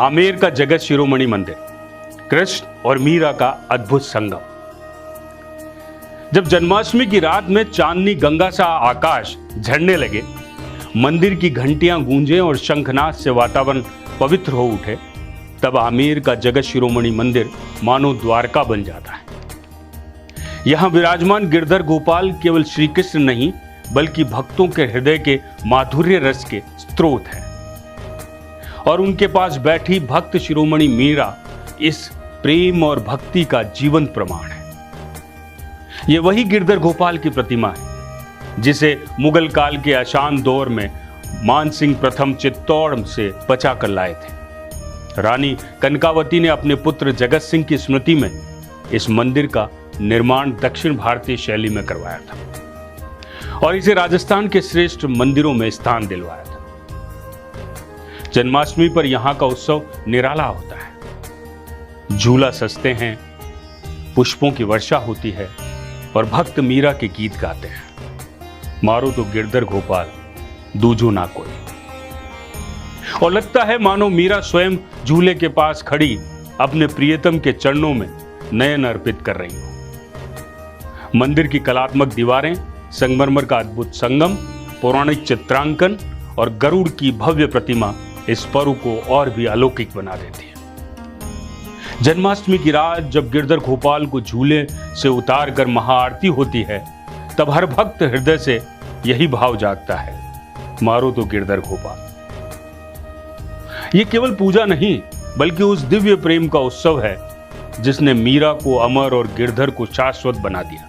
आमेर का जगत शिरोमणि मंदिर, कृष्ण और मीरा का अद्भुत संगम। जब जन्माष्टमी की रात में चांदनी गंगा सा आकाश झड़ने लगे, मंदिर की घंटियां गूंजे और शंखनाद से वातावरण पवित्र हो उठे, तब आमेर का जगत शिरोमणि मंदिर मानो द्वारका बन जाता है। यहां विराजमान गिरधर गोपाल केवल श्री कृष्ण नहीं, बल्कि भक्तों के हृदय के माधुर्य रस के स्रोत है, और उनके पास बैठी भक्त शिरोमणि मीरा इस प्रेम और भक्ति का जीवंत प्रमाण है। यह वही गिरधर गोपाल की प्रतिमा है जिसे मुगल काल के अशांत दौर में मानसिंह प्रथम चित्तौड़ से बचा कर लाए थे। रानी कनकावती ने अपने पुत्र जगत सिंह की स्मृति में इस मंदिर का निर्माण दक्षिण भारतीय शैली में करवाया था और इसे राजस्थान के श्रेष्ठ मंदिरों में स्थान दिलवाया था। जन्माष्टमी पर यहां का उत्सव निराला होता है। झूला सजते हैं, पुष्पों की वर्षा होती है और भक्त मीरा के गीत गाते हैं। मारो तो गिरधर गोपाल, दूजो ना कोई। और लगता है मानो मीरा स्वयं झूले के पास खड़ी अपने प्रियतम के चरणों में नयन अर्पित कर रही हो। मंदिर की कलात्मक दीवारें, संगमरमर का अद्भुत संगम, पौराणिक चित्रांकन और गरुड़ की भव्य प्रतिमा इस पर्व को और भी अलौकिक बना देती है। जन्माष्टमी की रात जब गिरधर गोपाल को झूले से उतार कर महाआरती होती है, तब हर भक्त हृदय से यही भाव जागता है, मारो तो गिरधर गोपाल। यह केवल पूजा नहीं, बल्कि उस दिव्य प्रेम का उत्सव है जिसने मीरा को अमर और गिरधर को शाश्वत बना दिया।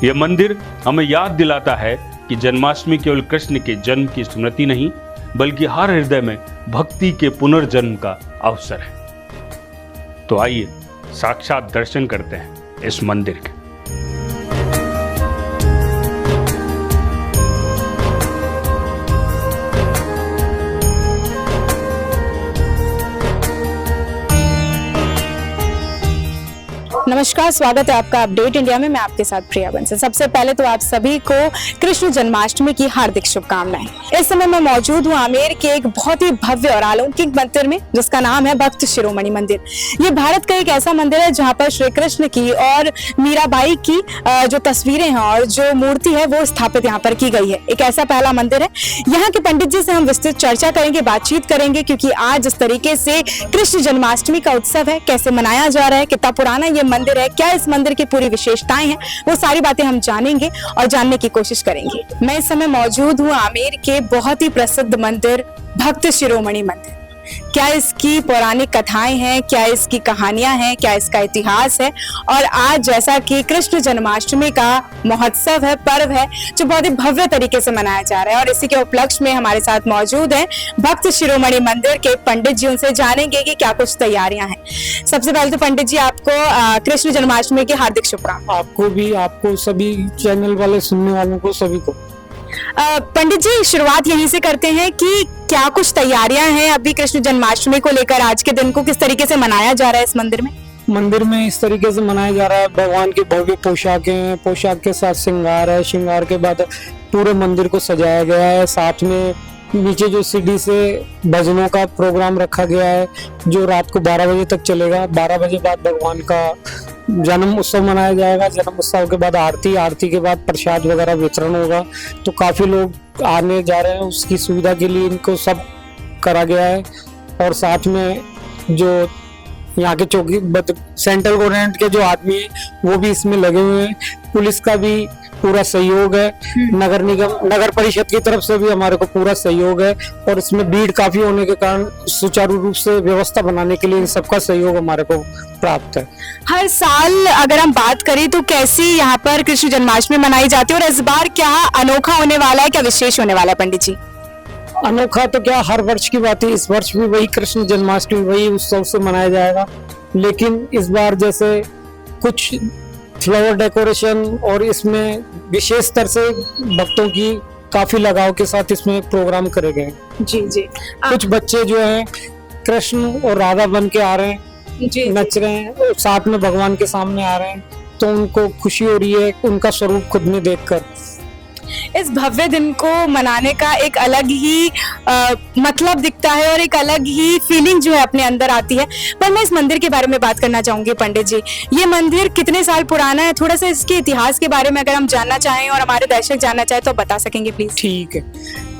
यह मंदिर हमें याद दिलाता है कि जन्माष्टमी केवल कृष्ण के जन्म की स्मृति नहीं, बल्कि हर हृदय में भक्ति के पुनर्जन्म का अवसर है। तो आइए साक्षात दर्शन करते हैं इस मंदिर के। नमस्कार, स्वागत है आपका अपडेट इंडिया में। मैं आपके साथ प्रिया बंसल। सबसे पहले तो आप सभी को कृष्ण जन्माष्टमी की हार्दिक शुभकामनाएं। इस समय मैं मौजूद हूँ आमेर के एक बहुत ही भव्य और अलौकिक मंदिर में, जिसका नाम है भक्त शिरोमणि मंदिर। ये भारत का एक ऐसा मंदिर है जहाँ पर श्री कृष्ण की और मीराबाई की जो तस्वीरें हैं और जो मूर्ति है वो स्थापित यहाँ पर की गई है। एक ऐसा पहला मंदिर है। यहाँ के पंडित जी से हम विस्तृत चर्चा करेंगे, बातचीत करेंगे, क्योंकि आज इस तरीके से कृष्ण जन्माष्टमी का उत्सव है, कैसे मनाया जा रहा है, कितना पुराना ये मंदिर है, क्या इस मंदिर की पूरी विशेषताएं हैं, वो सारी बातें हम जानेंगे और जानने की कोशिश करेंगे। मैं इस समय मौजूद हूँ आमेर के बहुत ही प्रसिद्ध मंदिर भक्त शिरोमणि मंदिर। क्या इसकी पौराणिक कथाएं हैं, क्या इसकी कहानियां हैं, क्या इसका इतिहास है, और आज जैसा कि कृष्ण जन्माष्टमी का महोत्सव है, पर्व है, जो बहुत ही भव्य तरीके से मनाया जा रहा है, और इसी के उपलक्ष्य में हमारे साथ मौजूद हैं भक्त शिरोमणि मंदिर के पंडित जी। उनसे जानेंगे कि क्या कुछ तैयारियां हैं। सबसे पहले तो पंडित जी, आपको कृष्ण जन्माष्टमी की हार्दिक शुभकामनाएं। आपको भी, आपको सभी चैनल वाले सुनने वालों को, सभी को। पंडित जी, शुरुआत यहीं से करते हैं कि क्या कुछ तैयारियां हैं अभी कृष्ण जन्माष्टमी को लेकर, आज के दिन को किस तरीके से मनाया जा रहा है इस मंदिर में? मंदिर में इस तरीके से मनाया जा रहा है, भगवान की भव्य पोशाकें हैं, पोशाक के साथ श्रृंगार है, श्रृंगार के बाद पूरे मंदिर को सजाया गया है। साथ में नीचे जो सीढ़ी से भजनों का प्रोग्राम रखा गया है, जो रात को 12 बजे तक चलेगा। 12 बजे बाद भगवान का जन्म उत्सव मनाया जाएगा। जन्म उत्सव के बाद आरती, आरती के बाद प्रसाद वगैरह वितरण होगा। तो काफी लोग आने जा रहे हैं, उसकी सुविधा के लिए इनको सब करा गया है। और साथ में जो यहाँ के चौकी सेंट्रल गवर्नमेंट के जो आदमी है वो भी इसमें लगे हुए हैं। पुलिस का भी पूरा सहयोग है, नगर निगम, नगर परिषद की तरफ से भी हमारे को पूरा सहयोग है। और इसमें भीड़ काफी होने के कारण सुचारू रूप से व्यवस्था बनाने के लिए इन सबका सहयोग हमारे को प्राप्त है। हर साल अगर हम बात करें तो कैसी यहाँ पर कृष्ण जन्माष्टमी मनाई जाती है, और इस बार क्या अनोखा होने वाला है, क्या विशेष होने वाला है पंडित जी? अनोखा तो क्या, हर वर्ष की बात है। इस वर्ष भी वही कृष्ण जन्माष्टमी वही उत्सव से मनाया जाएगा, लेकिन इस बार जैसे कुछ फ्लावर डेकोरेशन और इसमें विशेष तरह से भक्तों की काफी लगाव के साथ इसमें प्रोग्राम करे गए। जी जी। कुछ बच्चे जो हैं कृष्ण और राधा बन के आ रहे हैं, जी, नच रहे हैं और साथ में भगवान के सामने आ रहे हैं, तो उनको खुशी हो रही है उनका स्वरूप खुद में देखकर। इस भव्य दिन को मनाने का एक अलग ही मतलब दिखता है और एक अलग ही फीलिंग जो है अपने अंदर आती है। पर मैं इस मंदिर के बारे में बात करना चाहूंगी पंडित जी, ये मंदिर कितने साल पुराना है, थोड़ा सा इसके इतिहास के बारे में अगर हम जानना चाहें और हमारे दर्शक जानना चाहें तो बता सकेंगे प्लीज। ठीक है,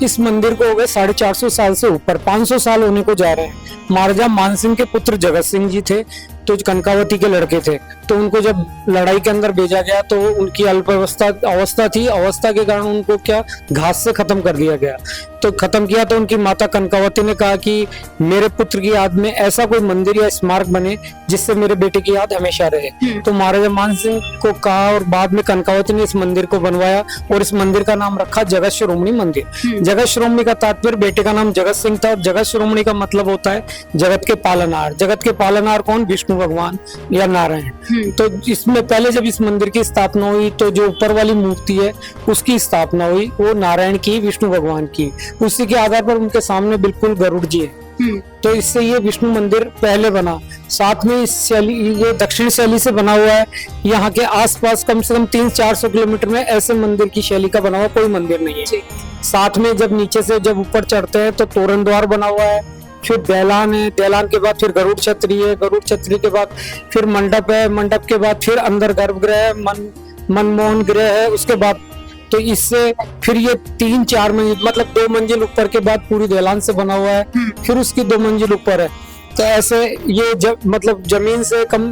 इस मंदिर को हो गए 450 साल से ऊपर, 500 साल होने को जा रहे हैं। महाराजा मानसिंह के पुत्र जगत सिंह जी थे, तो कनकावती के लड़के थे, तो उनको जब लड़ाई के अंदर भेजा गया तो उनकी अवस्था थी, अवस्था के कारण उनको क्या घास से खत्म कर दिया गया। तो खत्म किया तो उनकी माता कनकावती ने कहा कि मेरे पुत्र की याद में ऐसा कोई मंदिर या स्मारक बने जिससे मेरे बेटे की याद हमेशा रहे। तो महाराजा मानसिंह को कहा और बाद में कनकावती ने इस मंदिर को बनवाया और इस मंदिर का नाम रखा जगत शिरोमणि मंदिर। जगत शिरोमणि का तात्पर्य, बेटे का नाम जगत सिंह था और जगत शिरोमणि का मतलब होता है जगत के पालनहार। जगत के पालनहार कौन? विष्णु भगवान या नारायण। तो इसमें पहले जब इस मंदिर की स्थापना हुई तो जो ऊपर वाली मूर्ति है उसकी स्थापना हुई वो नारायण की, विष्णु भगवान की। उसी के आधार पर उनके सामने बिल्कुल गरुड़ जी है। तो इससे ये विष्णु मंदिर पहले बना। साथ में इस शैली, ये दक्षिण शैली से बना हुआ है। यहाँ के आसपास कम से कम 300-400 किलोमीटर में ऐसे मंदिर की शैली का बना हुआ कोई मंदिर नहीं है। साथ में जब नीचे से जब ऊपर चढ़ते हैं तो तोरण द्वार बना हुआ है, फिर दैलान है, दैलान के बाद फिर गरुड़ छतरी है, गरुड़ छतरी के बाद फिर मंडप है, मंडप के बाद फिर अंदर गर्भगृह है, मनमोहन गृह है। उसके बाद तो इससे फिर ये 3-4 मंजिल, मतलब 2 मंजिल ऊपर के बाद पूरी दैलान से बना हुआ है, फिर उसकी 2 मंजिल ऊपर है। तो ऐसे ये मतलब जमीन से कम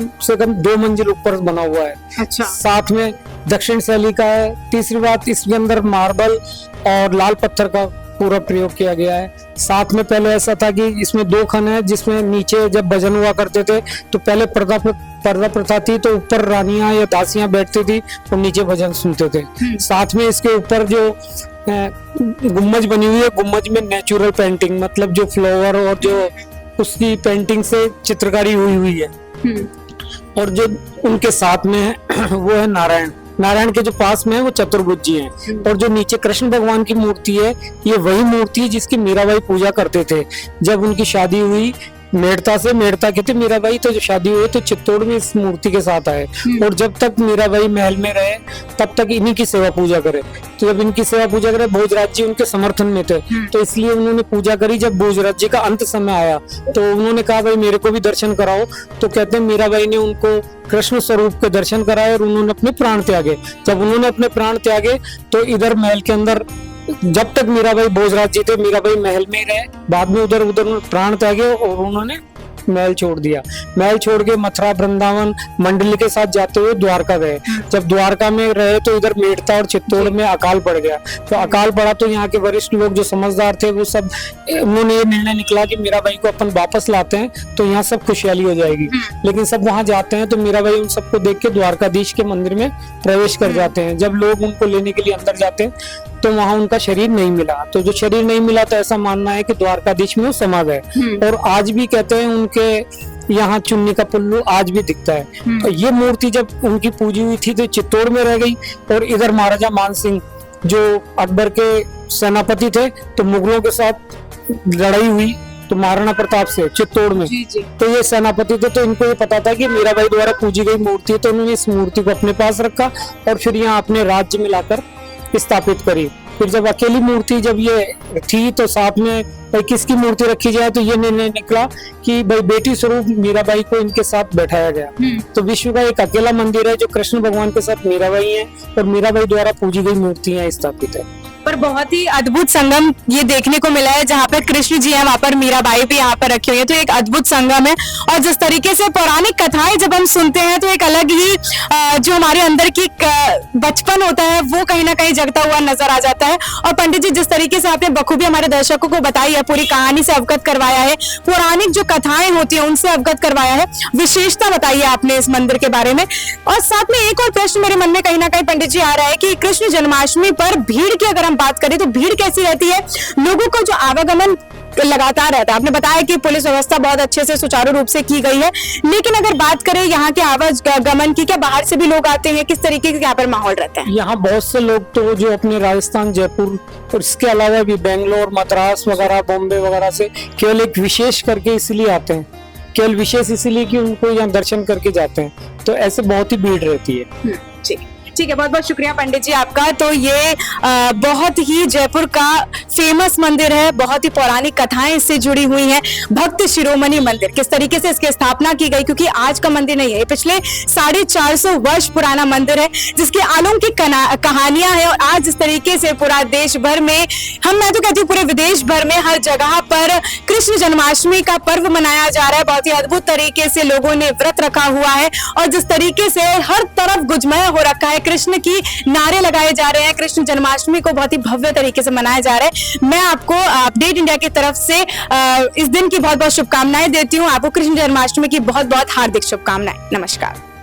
2 मंजिल ऊपर बना हुआ है। अच्छा। साथ में दक्षिण शैली का है। तीसरी बात, इसके अंदर मार्बल और लाल पत्थर का पूरा प्रयोग किया गया है। साथ में पहले ऐसा था कि इसमें 2 खन है, जिसमें नीचे जब भजन हुआ करते थे तो पहले पर्दा प्रथा थी, तो ऊपर रानियां या दासियां बैठती थी और नीचे भजन सुनते थे। साथ में इसके ऊपर जो गुम्बज बनी हुई है, गुम्बज में नेचुरल पेंटिंग, मतलब जो फ्लावर और जो उसकी पेंटिंग से चित्रकारी हुई है। और जो उनके साथ में है वो है नारायण। नारायण के जो पास में है वो चतुर्भुज जी हैं। और जो नीचे कृष्ण भगवान की मूर्ति है, ये वही मूर्ति है जिसकी मीराबाई पूजा करते थे। जब उनकी शादी हुई मेड़ता से, मेड़ता के थे मीराबाई, तो जो शादी हुई तो चित्तौड़ में इस मूर्ति के साथ आए। और जब तक मीराबाई महल में रहे तब तक इन्हीं की सेवा पूजा करे। तो जब इनकी सेवा पूजा करे, भोजराज जी उनके समर्थन में थे, तो इसलिए उन्होंने पूजा करी। जब भोजराज जी का अंत समय आया तो उन्होंने कहा भाई मेरे को भी दर्शन कराओ। तो कहते हैं मीराबाई ने उनको कृष्ण स्वरूप के दर्शन कराए और उन्होंने अपने प्राण त्यागे। जब उन्होंने अपने प्राण त्यागे तो इधर महल के अंदर, जब तक मीराबाई भोजराज जी थे, मीराबाई महल में ही रहे। बाद में उधर प्राण त्यागे और उन्होंने महल छोड़ दिया। महल छोड़ के मथुरा, वृंदावन, मंडली के साथ जाते हुए द्वारका गए। जब द्वारका में रहे तो इधर मेड़ता और चित्तौड़ में अकाल पड़ गया। तो अकाल पड़ा तो यहाँ के वरिष्ठ लोग जो समझदार थे वो सब, उन्होंने ये निर्णय निकला कि मीराबाई को अपन वापस लाते हैं तो यहाँ सब खुशहाली हो जाएगी। लेकिन सब वहां जाते हैं तो मीराबाई उन सबको देख के द्वारकाधीश के मंदिर में प्रवेश कर जाते हैं। जब लोग उनको लेने के लिए अंदर जाते हैं तो वहां उनका शरीर नहीं मिला। तो जो शरीर नहीं मिला तो ऐसा मानना है कि द्वारकाधीश में वो समा गए। और आज भी कहते हैं उनके यहाँ चुन्नी का पुल्लू आज भी दिखता है। तो ये मूर्ति जब उनकी पूजी हुई थी तो चित्तौड़ में रह गई। और इधर महाराजा मानसिंह जो अकबर के सेनापति थे, तो मुगलों के साथ लड़ाई हुई तो महाराणा प्रताप से चित्तौड़ में। तो ये सेनापति थे, तो इनको ये पता था कि मीराबाई द्वारा पूजी गई मूर्ति है, तो उन्होंने इस मूर्ति को अपने पास रखा और फिर यहाँ अपने राज्य में लाकर स्थापित करी। फिर जब अकेली मूर्ति जब ये थी तो साथ में भाई किसकी मूर्ति रखी जाए, तो ये निर्णय निकला कि भाई बेटी स्वरूप मीराबाई को इनके साथ बैठाया गया। तो विश्व का एक अकेला मंदिर है जो कृष्ण भगवान के साथ मीराबाई है और मीराबाई द्वारा पूजी गई मूर्तियां स्थापित है। पर बहुत ही अद्भुत संगम ये देखने को मिला है, जहाँ पर कृष्ण जी हैं वहाँ पर मीराबाई भी यहाँ पर रखी हुई है। तो एक अद्भुत संगम है। और जिस तरीके से पौराणिक कथाएं जब हम सुनते हैं तो एक अलग ही जो हमारे अंदर की बचपन होता है वो कहीं ना कहीं जगता हुआ नजर आ जाता है। और पंडित जी जिस तरीके से आपने बखूबी हमारे दर्शकों को बताई है, पूरी कहानी से अवगत करवाया है, पौराणिक जो कथाएं होती है उनसे अवगत करवाया है, विशेषता बताई है आपने इस मंदिर के बारे में। और साथ में एक और प्रश्न मेरे मन में कहीं ना कहीं पंडित जी आ रहा है कि कृष्ण जन्माष्टमी पर भीड़ की अगर हम बात करें तो भीड़ कैसी रहती है, लोगों को जो आवागमन लगातार रहता है। आपने बताया कि पुलिस व्यवस्था बहुत अच्छे से सुचारू रूप से की गई है, लेकिन अगर बात करें यहाँ के आवागमन की, क्या बाहर से भी लोग आते हैं, किस तरीके से यहाँ पर माहौल रहता है? यहाँ बहुत से लोग तो जो अपने राजस्थान, जयपुर और इसके अलावा भी बेंगलोर, मद्रास वगैरह, बॉम्बे वगैरह से केवल एक विशेष करके इसलिए आते हैं, केवल विशेष इसलिए कि उनको यहाँ दर्शन करके जाते हैं। तो ऐसे बहुत ही भीड़ रहती है। जी। ठीक है, बहुत बहुत शुक्रिया पंडित जी आपका। तो ये बहुत ही जयपुर का फेमस मंदिर है, बहुत ही पौराणिक कथाएं इससे जुड़ी हुई हैं। भक्त शिरोमणि मंदिर, किस तरीके से इसकी स्थापना की गई, क्योंकि आज का मंदिर नहीं है, ये पिछले 450 वर्ष पुराना मंदिर है, जिसकी अलौकिक कहानियां हैं। और आज जिस तरीके से पूरा देश भर में, मैं तो कहती हूँ पूरे विदेश भर में हर जगह पर कृष्ण जन्माष्टमी का पर्व मनाया जा रहा है। बहुत ही अद्भुत तरीके से लोगों ने व्रत रखा हुआ है और जिस तरीके से हर तरफ गुजमय हो रखा है, कृष्ण की नारे लगाए जा रहे हैं, कृष्ण जन्माष्टमी को बहुत ही भव्य तरीके से मनाया जा रहा है। मैं आपको अपडेट इंडिया की तरफ से इस दिन की बहुत बहुत शुभकामनाएं देती हूँ। आपको कृष्ण जन्माष्टमी की बहुत बहुत हार्दिक शुभकामनाएं। नमस्कार।